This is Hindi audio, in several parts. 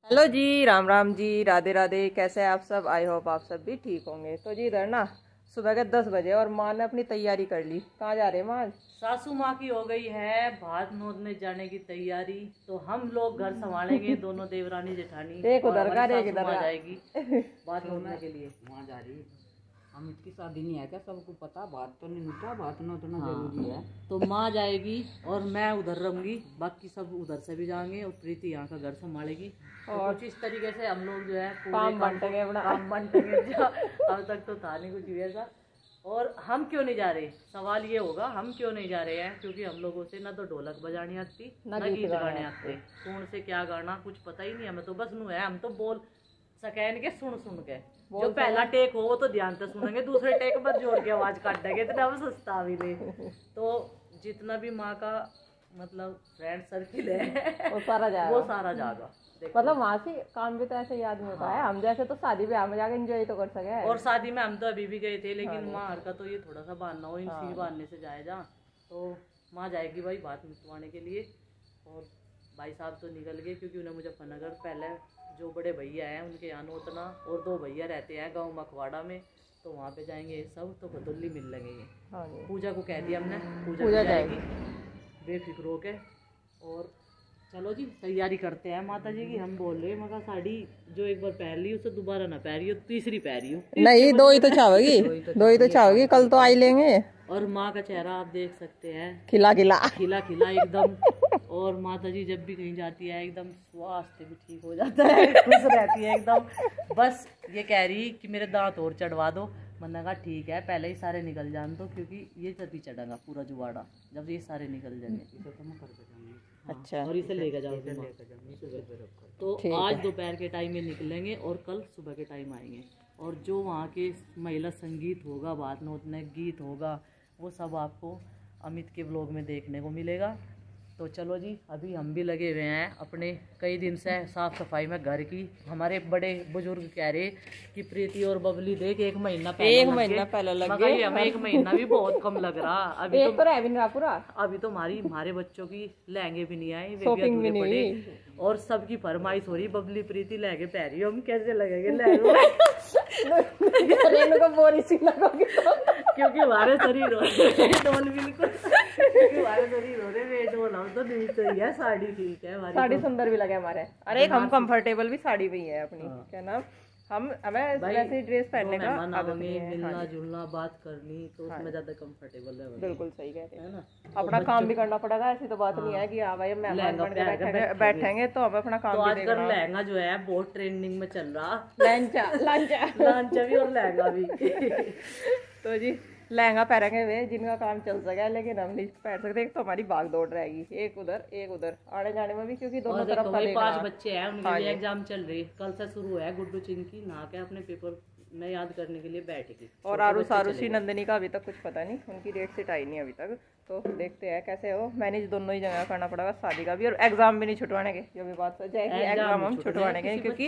हेलो जी, राम राम जी, राधे राधे। कैसे हैं आप सब? आई होप आप सब भी ठीक होंगे। तो जी इधर ना सुबह के 10 बजे और माँ ने अपनी तैयारी कर ली। कहाँ जा रहे हैं माँ? सासू माँ की हो गई है भात नोदने जाने की तैयारी, तो हम लोग घर संभालेंगे। दोनों देवरानी जेठानी एक और उधर का हमारी एक सासू इधर माँ का। जाएगी भात नोदने के लिए। वहाँ जा रही हम इसकी शादी नहीं है क्या? सबको पता, बात तो नहीं उठा, बात ना उतना जरूरी है। तो माँ जाएगी और मैं उधर रहूंगी, बाकी सब उधर से भी जाएंगे और प्रीति यहाँ का घर संभालेगी। और कुछ इस तरीके से हम लोग जो है काम बांटेंगे अपना। काम बांटेंगे। अब तक तो था नहीं कुछ भी ऐसा। और हम क्यों नहीं जा रहे, सवाल ये होगा हम क्यों नहीं जा रहे हैं, क्योंकि हम लोगों से ना तो ढोलक बजानी आती ना गीत गाने आते। कौन से क्या गाना कुछ पता ही नहीं, हमें तो बस नू है, हम तो बोल सकैन के सुन के जो पहला टेक हो वो तो ध्यान से सुनेंगे, दूसरे टेक पर जोड़ के आवाज काट देंगे, इतना हम सस्ता भी ले। तो जितना भी माँ का मतलब फ्रेंड सर्किल है वो सारा जाएगा। वो सारा जाएगा। मतलब वहाँ से काम भी तो ऐसे याद नहीं होता है। हम जैसे तो शादी ब्याह में जाके एंजॉय तो कर सके। और शादी में हम तो अभी भी गए थे, लेकिन माँ हर का तो ये थोड़ा सा बहाना हो, इसी बहाने से जाए जा। तो माँ जाएगी भाई भात मिटवाने के लिए। और भाई साहब तो निकल गए, क्योंकि उन्हें मुजफ्फरनगर पहले जो बड़े भैया हैं उनके यहाँ नोतना, और 2 भैया रहते हैं गाँव मखवाड़ा में, तो वहाँ पे जाएंगे ये सब। तो बदुल्ली मिल लगेंगे। पूजा को कह दिया हमने, पूजा जाएगी बेफिक्र होके। और चलो जी तैयारी करते हैं माता जी की। हम बोल रहे हैं मगर साड़ी जो एक बार पहन ली उसे दोबारा ना पहनी हो, तीसरी पहनी हो। नहीं, 2 ही तो चाहोगी, 2 ही तो चाहोगी, कल तो आई लेंगे। और माँ का चेहरा आप देख सकते हैं, खिला खिला खिला खिला एकदम। और माता जी जब भी कहीं जाती है एकदम स्वास्थ्य भी ठीक हो जाता है, खुश रहती है एकदम। बस ये कह रही कि मेरे दांत और चढ़वा दो। मैंने कहा ठीक है, पहले ही सारे निकल जान दो, क्योंकि ये तभी चढ़ेगा पूरा जुआड़ा जब ये सारे निकल जाएंगे। अच्छा, और इसे लेकर जाओ। तो आज दोपहर के टाइम में निकलेंगे और कल सुबह के टाइम आएंगे। और जो वहाँ के महिला संगीत होगा, भात नोदने गीत होगा, वो सब आपको अमित के ब्लॉग में देखने को मिलेगा। तो चलो जी, अभी हम भी लगे हुए हैं अपने कई दिन से साफ़ सफाई में घर की। हमारे बड़े बुजुर्ग कह रहे कि प्रीति और बबली देख 1 महीना पहले लग गए। हमें 1 महीना भी बहुत कम लग रहा। अभी तो रह भी नहीं रहा पूरा। अभी तो हमारे बच्चों की लहंगे भी नहीं आए, शॉपिंग भी नहीं हुई, और सबकी फरमाइश हो रही बबली प्रीति लहंगे पहनी। हम कैसे लगेंगे लहंगे? क्योंकि हमारे शरीर हो रहे बिल्कुल, हमारे शरीर हो रहे वेट होना तो नहीं चाहिए। साड़ी ठीक है हमारी, साड़ी सुंदर भी लगे हमारे। अरे हम कंफर्टेबल भी साड़ी भी है अपनी। क्या नाम, हमें वैसे ड्रेस पहनने का आदत नहीं है। मिलना जुलना बात करनी तो उसमें ज्यादा कंफर्टेबल है। बिल्कुल सही कह रहे हैं ना। अपना काम भी करना पड़ेगा, ऐसी तो बात नहीं है कि हाँ भाई मेहमान बन के बैठेंगे तो हमें अपना काम भी आजकल लहंगा जो है बहुत ट्रेंडिंग में चल रहा, लांचा भी और लहंगा भी। तो जी लहंगा पहनेंगे वे जिनका काम चल सके, लेकिन हम नहीं पहन सकते। एक तो हमारी भाग दौड़ रहेगी, एक उधर आने जाने में भी, क्योंकि दोनों तरफ का 5 बच्चे हैं, उनके लिए एग्जाम चल रही। कल से शुरू है। गुड्डू चिंकी नहा के अपने पेपर में याद करने के लिए बैठेगी। और आरुषि नंदिनी का अभी तक कुछ पता नहीं, उनकी डेट शीट आई नहीं अभी तक। तो देखते हैं कैसे हो मैनेज, दोनों ही जगह करना पड़ेगा, शादी का भी और एग्जाम भी नहीं छुटवाने के। जो भी बात जाएगी एग्जाम हम छुटवाने के, क्योंकि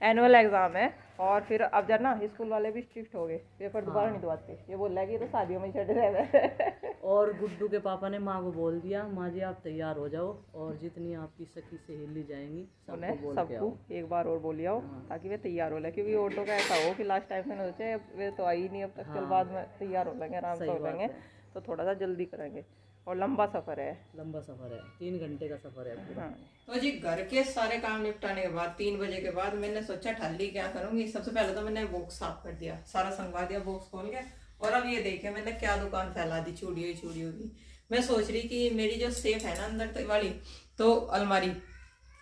एनुअल एग्जाम है। और फिर अब जब ना स्कूल वाले भी स्ट्रिक्ट हो गए, पेपर दोबारा नहीं दवाते। ये बोल रहा है कि तो शादियों में छट रहे। और गुड्डू के पापा ने माँ को बोल दिया, माँ जी आप तैयार हो जाओ, और जितनी आपकी सखी सहेली जाएंगी सबको एक बार और बोल आओ, ताकि वे तैयार हो ले। क्योंकि ऑटो का ऐसा हो कि लास्ट टाइम से ना सोचे वे तो आई नहीं अब तक, चल बाद में तैयार हो लेंगे, आराम से हो लेंगे। तो थोड़ा सा जल्दी करेंगे। और लंबा सफ़र है, 3 घंटे का सफ़र है। हाँ। तो जी घर के सारे काम निपटाने के बाद 3 बजे के बाद मैंने सोचा ठल्ली क्या करूंगी। सबसे पहले तो मैंने बॉक्स साफ कर दिया, सारा संगवा दिया बॉक्स खोल के। और अब ये देखे मैंने क्या दुकान फैला दी, चूड़ियों की। मैं सोच रही कि मेरी जो सेफ है ना अंदर वाली, तो अलमारी,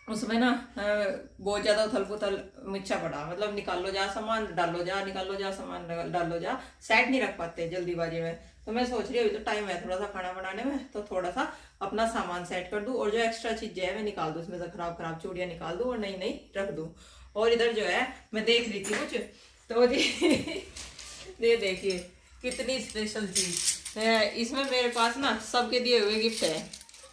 उसमें ना बहुत ज्यादा उथल पुथल मिच्छा पड़ा। मतलब निकालो जा सामान डालो जा, निकालो जा सामान डालो जा, सेट नहीं रख पाते जल्दीबाजी में। तो मैं सोच रही हूँ अभी तो टाइम है थोड़ा सा खाना बनाने में, तो थोड़ा सा अपना सामान सेट कर दूं, और जो एक्स्ट्रा चीजें है मैं निकाल दूं, उसमें से खराब चूड़ियां निकाल दूं और नई रख दूं। और इधर जो है मैं देख रही थी कुछ, तो ये देखिए कितनी स्पेशल चीज। इसमें मेरे पास ना सबके दिए हुए गिफ्ट है।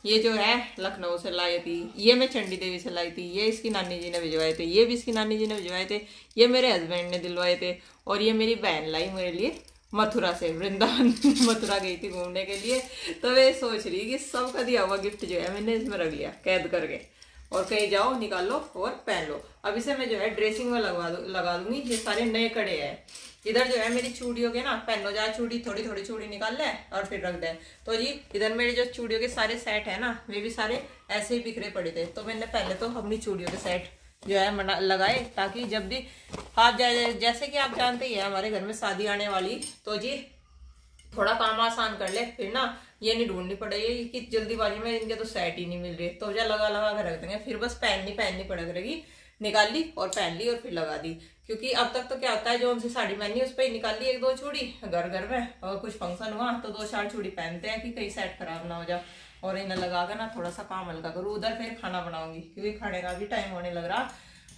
ये जो है लखनऊ से लाई थी, ये मैं चंडी देवी से लाई थी, ये इसकी नानी जी ने भिजवाए थे, ये भी इसकी नानी जी ने भिजवाए थे, ये मेरे हस्बैंड ने दिलवाए थे, और ये मेरी बहन लाई मेरे लिए मथुरा से। वृंदावन मथुरा गई थी घूमने के लिए। तो मैं सोच रही कि सबका दिया हुआ गिफ्ट जो है मैंने इसमें रख लिया कैद करके। और कहीं जाओ निकालो और पहन लो। अब इसे मैं जो है ड्रेसिंग में लगा दूंगी। ये सारे नए कड़े हैं। इधर जो है मेरी चूड़ियों के ना पहनो जा चूड़ी, थोड़ी थोड़ी चूड़ी निकाल ले और फिर रख दे। तो जी इधर मेरे जो चूड़ियों के सारे सेट है ना, वे भी सारे ऐसे ही बिखरे पड़े थे। तो मैंने पहले तो अपनी चूड़ियों के सेट जो है लगाए, ताकि जब भी आप जैसे कि आप जानते ही है हमारे घर में शादी आने वाली, तो जी थोड़ा काम आसान कर ले, फिर ना ये नहीं ढूंढनी पड़ेगी कि जल्दीबाजी में इनके तो सेट ही नहीं मिल रही। तो जा लगा कर रख देंगे, फिर बस पहननी पड़ करेगी। निकाल ली और पहन ली और फिर लगा दी। क्योंकि अब तक तो क्या होता है, जो उनसे साड़ी पहनी उस पर निकाल ली 1-2 चूड़ी, घर में और कुछ फंक्शन हुआ तो 2-4 चूड़ी पहनते हैं कि कहीं सेट खराब ना हो जाए। और इन्हें लगा कर ना थोड़ा सा काम हल्का करूँ। उधर फिर खाना बनाऊंगी क्योंकि खाने का भी टाइम होने लग रहा।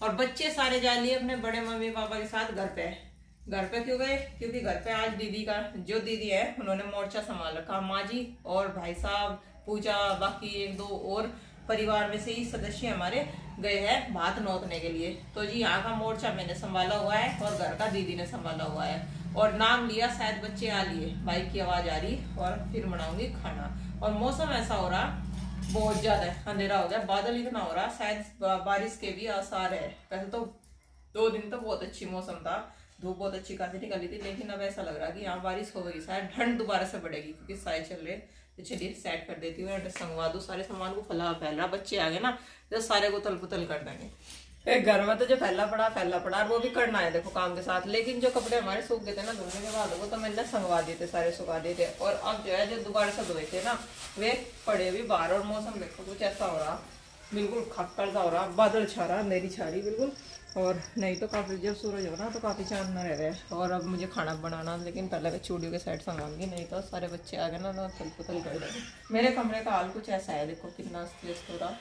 और बच्चे सारे जा लिए अपने बड़े मम्मी पापा के साथ घर पे क्यों गए? क्योंकि घर पे आज दीदी है उन्होंने मोर्चा संभाल रखा। माँ जी और भाई साहब, पूजा, बाकी 1-2 और परिवार में से ही सदस्य हमारे गए हैं भात नौतने के लिए। तो जी यहाँ का मोर्चा मैंने संभाला हुआ है और घर का दीदी ने संभाला हुआ है। और नाम लिया, शायद बच्चे आ लिए, बाइक की आवाज आ रही और फिर बनाऊंगी खाना। और मौसम ऐसा हो रहा बहुत ज्यादा अंधेरा हो गया, बादल इतना हो रहा, शायद बारिश के भी आसार है। वैसे तो 2 दिन तो बहुत अच्छी मौसम था, धूप बहुत अच्छी खासी निकली थी, लेकिन अब ऐसा लग रहा है कि यहाँ बारिश हो गई, शायद ठंड दोबारा से बढ़ेगी क्योंकि साए चल रहे। तो चलिए सेट कर देती हूँ, संगवा दूँ सारे सामान को। फैल रहा, बच्चे आ गए ना तो सारे को तल पुतल कर देंगे। घर में तो जो फैला पड़ा और वो भी करना है देखो काम के साथ। लेकिन जो कपड़े हमारे सूख गए थे ना धोने के बाद, वो तो मैंने संगवा दिए थे, सारे सुखा दिए थे। और अब जो है जो दोबारा से धोए थे ना, वे पड़े भी बाहर। और मौसम देखो कुछ ऐसा हो रहा, बिल्कुल खक्कर सा हो रहा, बादल छा रहा, अंधेरी छा रही बिल्कुल। और नहीं तो काफ़ी जब सूरज हो रहा तो काफ़ी चांद न रह गए। और अब मुझे खाना बनाना, लेकिन पहले मैं चूड़ियों के साइड संभालूंगी, नहीं तो सारे बच्चे आ गए ना तो तल पुतल कर देंगे। मेरे कमरे का हाल कुछ ऐसा है, देखो कितना अस्त हो रहा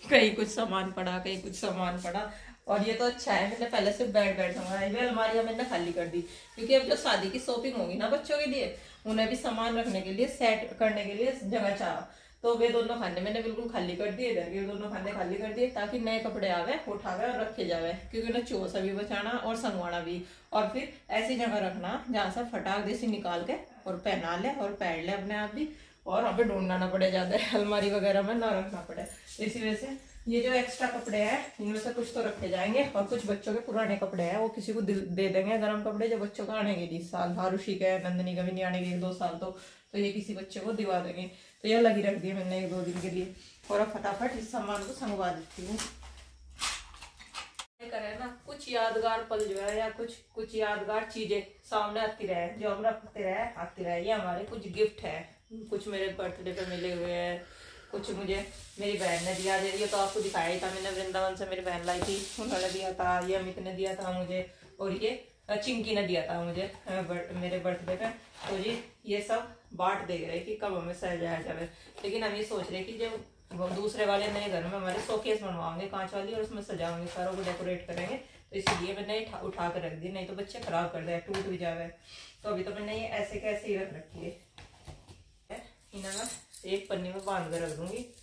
कहीं कुछ सामान पड़ा, कहीं कुछ सामान पड़ा। और ये तो अच्छा है, मैंने पहले से बेड संभाला, ये अलमारियां मैंने खाली कर दी। क्योंकि अब जो शादी की शॉपिंग होगी ना बच्चों के लिए, उन्हें भी सामान रखने के लिए, सेट करने के लिए जगह चाह। तो वे दोनों खाने मैंने बिल्कुल खाली कर दिए, इधर के दोनों खाने खाली कर दिए, ताकि नए कपड़े आवे, उठावे और रखे जावे। क्योंकि उन्हें चोसा भी बचाना और संगवाना भी। और फिर ऐसी जगह रखना जहाँ से फटाक देसी निकाल के और पहना ले और पहन ले अपने आप भी, और वहाँ पे ढूंढना ना पड़े ज्यादा, अलमारी वगैरह में ना रखना पड़े। इसी वजह से ये जो एक्स्ट्रा कपड़े हैं इनमें से कुछ तो रखे जाएंगे, और कुछ बच्चों के पुराने कपड़े हैं वो किसी को दे देंगे, गर्म कपड़े जो बच्चों का आने के 20 साल, हारुषी के, नंदनी का भी नहीं आने के 1-2 साल, तो ये किसी बच्चे को दिवा देंगे। तो ये लगी रख दिए मैंने 1-2 दिन के लिए। और अब फटाफट इस सामान को संगवा देती हूँ। करें ना कुछ यादगार पल जो है, या कुछ यादगार चीजें सामने आती रहे, जो हम रखते रहे। ये हमारे कुछ गिफ्ट है, कुछ मेरे बर्थडे पे मिले हुए हैं, कुछ मुझे मेरी बहन ने दिया। ये तो आपको दिखाया ही था, मैंने वृंदावन से मेरी बहन लाई थी, उन्होंने दिया था। ये अमित ने दिया था मुझे, और ये चिंकी ने दिया था मुझे मेरे बर्थडे पे। तो जी ये सब बांट दे रहे कि कब हमें सजाया जाए। लेकिन हम ये सोच रहे कि जब दूसरे वाले नए घर में हमारे शोकेस बनवाएंगे कांच वाली, और उसमें सजाएंगे, सारों को डेकोरेट करेंगे। तो इसलिए मैंने उठा कर रख दी, नहीं तो बच्चे खराब कर दे, टूट भी जावे। तो अभी तो मैंने ये ऐसे कैसे ही रख रखी है, इन्हें मैं एक पन्नी में बांध कर रख दूंगी।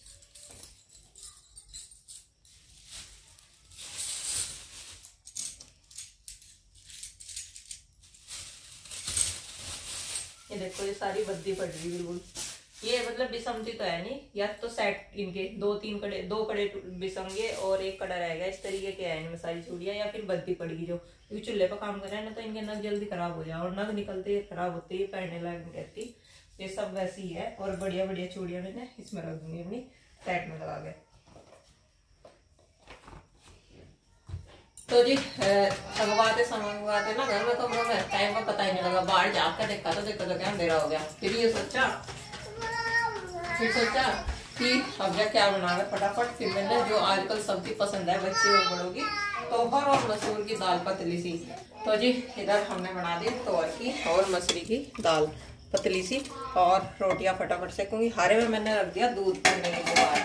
ये देखो ये सारी बद्दी पड़ रही बिल्कुल। ये मतलब बिसमती तो है नहीं, या तो सेट इनके 2 कड़े बिसंगे और 1 कड़ा रहेगा, इस तरीके के है इनमें सारी चूड़ियां। या फिर बद्दी पड़ेगी जो, क्योंकि चूल्हे पर काम कर रहे हैं ना, तो इनके नग जल्दी खराब हो जाए, और नग निकलते खराब होते ही पहनने लायक नहीं रहती। ये सब वैसी ही है। और बढ़िया बढ़िया चूड़ियां मैंने इसमें रख दूंगी अपनी सेट में लगा के। तो जी संगवाते ना घर में, तो हमें टाइम का पता ही नहीं लगा। बाहर जाकर देखा तो क्या अंधेरा हो गया। फिर सोचा कि अब क्या बनाना फटाफट। फिर मैंने जो आजकल सब्जी पसंद है बच्चे और बड़ों की, तोहर और मसूर की दाल पतली सी। तो जी इधर हमने बना दी तोहर की और मसूरी की दाल पतली सी, और रोटियां फटाफट सेकूंगी। हारे में मैंने रख दिया दूध पकने के लिए बाहर।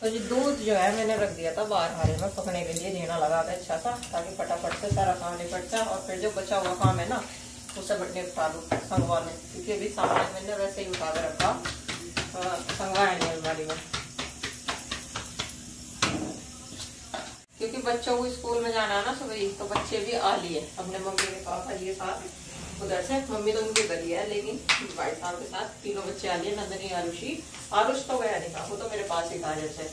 तो जी दूध जो है मैंने रख दिया था बाहर हारे में पकने के लिए, जीना लगा था अच्छा सा, ताकि फटाफट से सारा काम निपट जाए। और फिर जो बचा हुआ काम है ना उसे बटने उठा दूँ संगवा में, क्योंकि अभी सामान मैंने वैसे ही उठा कर रखा, संगवाया नहीं अलमारी में। क्योंकि बच्चों को स्कूल में जाना है ना सुबह, तो बच्चे भी आ लिए अपने मम्मी के पापा जी के साथ। उधर से मम्मी तो उनके घर ही है, लेकिन भाई साहब के साथ तीनों बच्चे आ लिए, नंदनी, आरुषि। आरुष तो गया नहीं था, वो तो मेरे पास ही था जैसे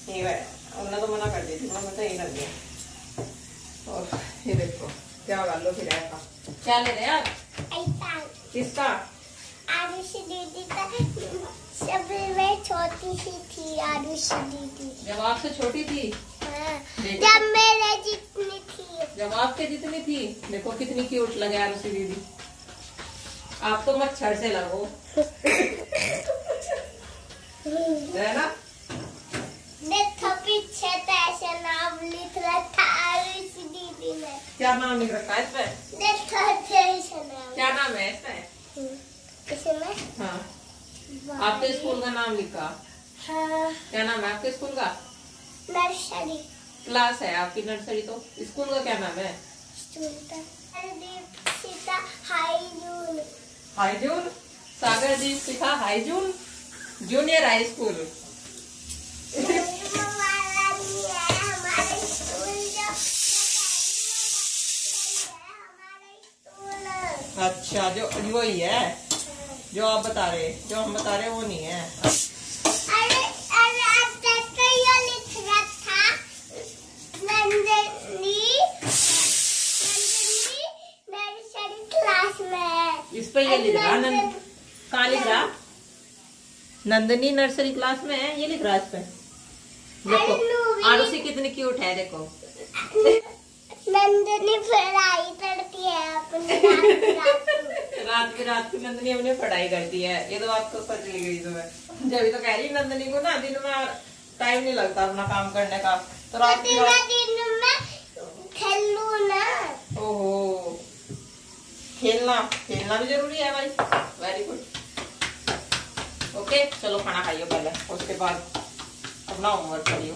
नहीं गया, उन्होंने तो मना कर दी थी, मैं तो यही लग गया। और ये देखो क्या कर लो फिर ऐसा क्या ले रहे आप? किसका? आरुषि दीदी का जब मैं छोटी सी थी, आरुषि दीदी जब आपसे छोटी थी, हाँ, जब मेरे जितनी थी, जब आपके जितनी थी। देखो कितनी क्यूट लगे आरुषि दीदी, आप तो मच्छर से लगो है ना। देखो पीछे तो ऐसा नाम लिख रखा आरुषि दीदी ने। क्या नाम लिख रखा है इस पे? देखो ऐसा नाम। क्या नाम है इसमें? इसमें हाँ, आपके स्कूल का नाम लिखा। हाँ, क्या नाम है आपके स्कूल का? नर्सरी। क्लास है आपकी नर्सरी, तो स्कूल का क्या नाम है? सीता हाईजून। हाईजून। सागर जी सिखा हाईजून जूनियर हाई स्कूल। अच्छा, जो वही है जो आप बता रहे, जो हम बता रहे वो नहीं है। अरे अब तक तो ये लिख रखा नंदनी नर्सरी क्लास में। इस पे ये लिख रहा कहाँ लिख रहा? नंदनी नर्सरी क्लास में है, ये लिख रहा इस पे। देखो आरुषि कितनी क्यूट है, देखो नंदनी पढ़ाई करती है अपनी रात की नंदनी अपनी पढ़ाई करती है। ये तो बात तो सच लिख गई तुम्हें। जब तो कह रही नंदनी को ना दिन में टाइम नहीं लगता अपना काम करने का, तो रात की दिन में खेलूं ना। ओहो, खेलना भी जरूरी है भाई। Very good. ओके चलो खाना खाइयो पहले, उसके बाद अपना होमवर्क करियो।